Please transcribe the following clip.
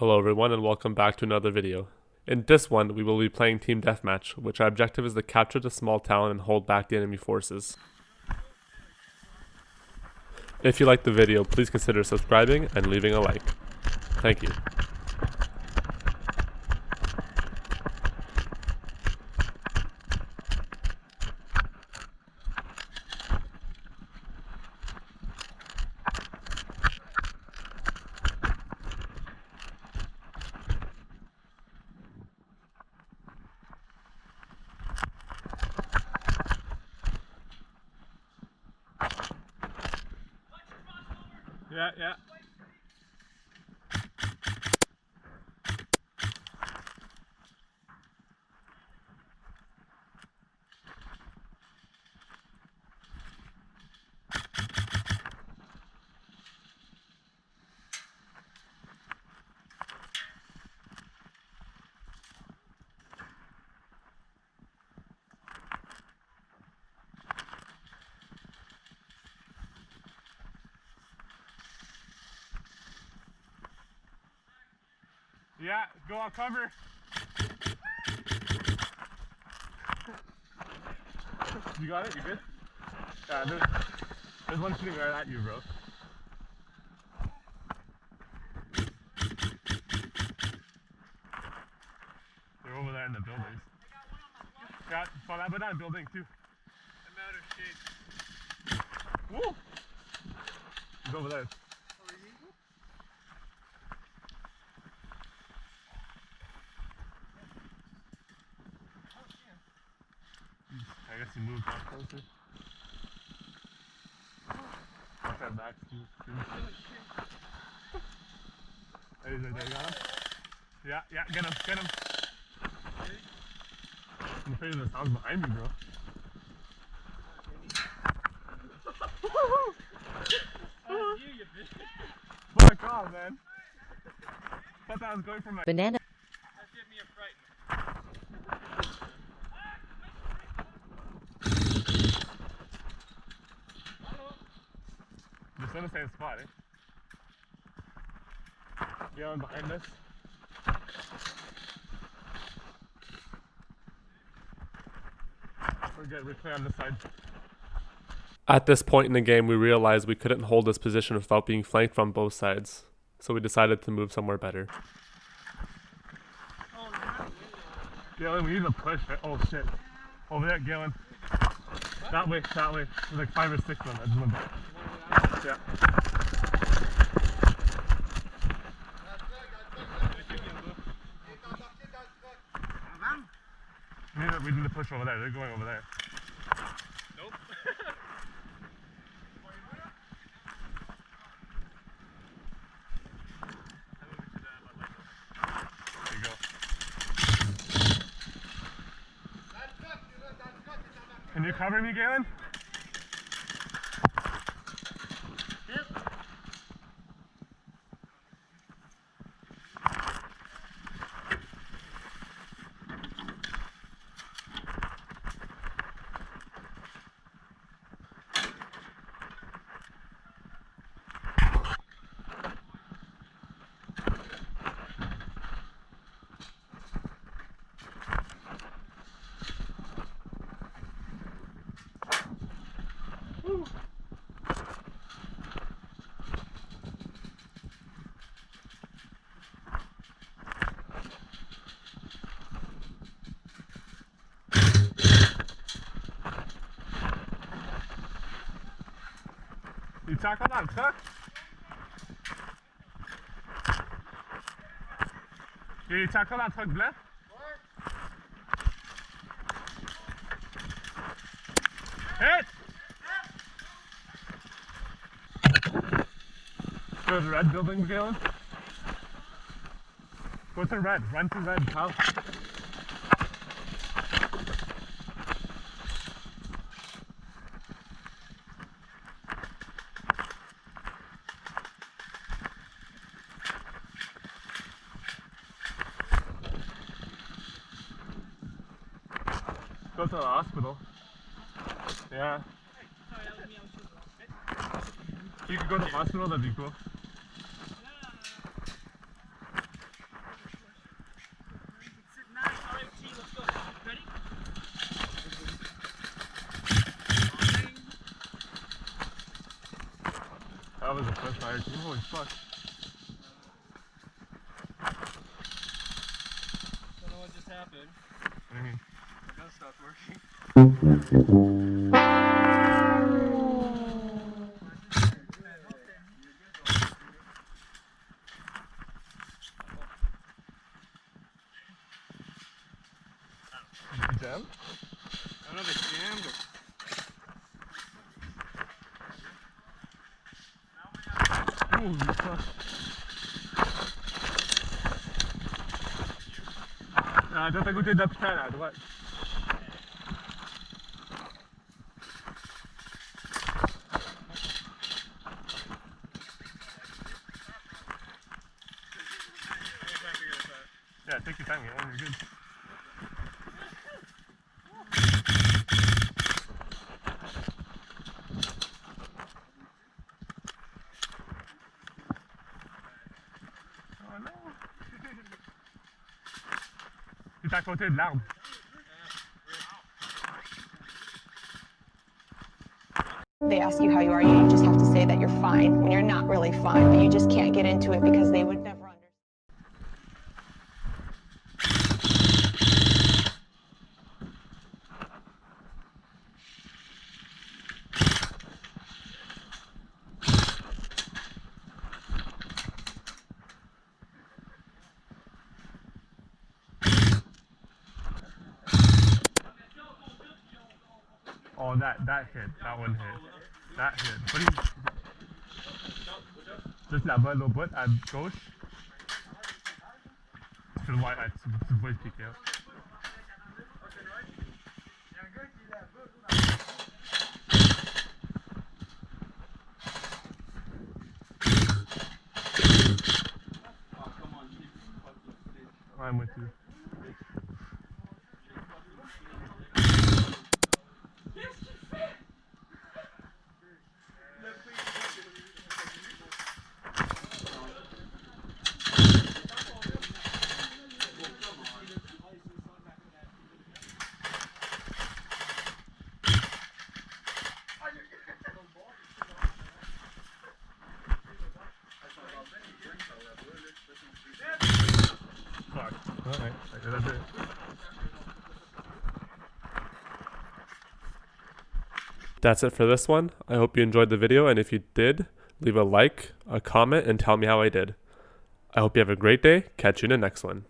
Hello everyone and welcome back to another video. In this one, we will be playing Team Deathmatch, which our objective is to capture the small town and hold back the enemy forces. If you liked the video, please consider subscribing and leaving a like. Thank you. Yeah. Yeah, go on cover. You got it? You good? Yeah, there's one shooting right at you, bro. They're over there in the buildings. Yeah, saw that, but that building too. I'm out of shape. Woo! He's over there. I guess he moved up closer. Watch that back too. There he's right there, you got him? Yeah, get him. I'm afraid of the sounds behind me, bro. Fuck off, man. Thought that was going for my banana. That gave me a fright. Just in the same spot, eh? Get on behind us. We're good, we're clear on this side. At this point in the game, we realized we couldn't hold this position without being flanked from both sides, so we decided to move somewhere better. Galen, we need to push. Oh shit. Over there, Galen. That way. There's like 5 or 6 of them. I just went back. Yeah. We need to push over there. They're going over there. Nope. There you go. Can you cover me, Galen? Woo. You tackle that truck? You tackle that truck, bleu? Hit! Go to the red building, Galen. Go to red. Run to red, pal. Go to the hospital. Yeah. If you could go to the hospital, that'd be cool. fire team. Holy fuck. Don't know what just happened. What do you mean? My gun stopped working. Jam? I don't know if it's jammed or... Holy fuck. Dois à côté de la putain là, à droite. Yeah, take your time, man. You're good. Oh non! C'est à côté de l'arbre. They ask you how you are, you just have to say that you're fine when you're not really fine, but you just can't get into it because they would never understand. Oh, that hit. That one hit. That hit. What do you... Juste là-bas, l'autre bout, à gauche. Tu le vois, tu le vois piquer. Ouais, moi aussi. Fuck. Alright, that's it. That's it for this one. I hope you enjoyed the video, and if you did, leave a like, a comment, and tell me how I did. I hope you have a great day. Catch you in the next one.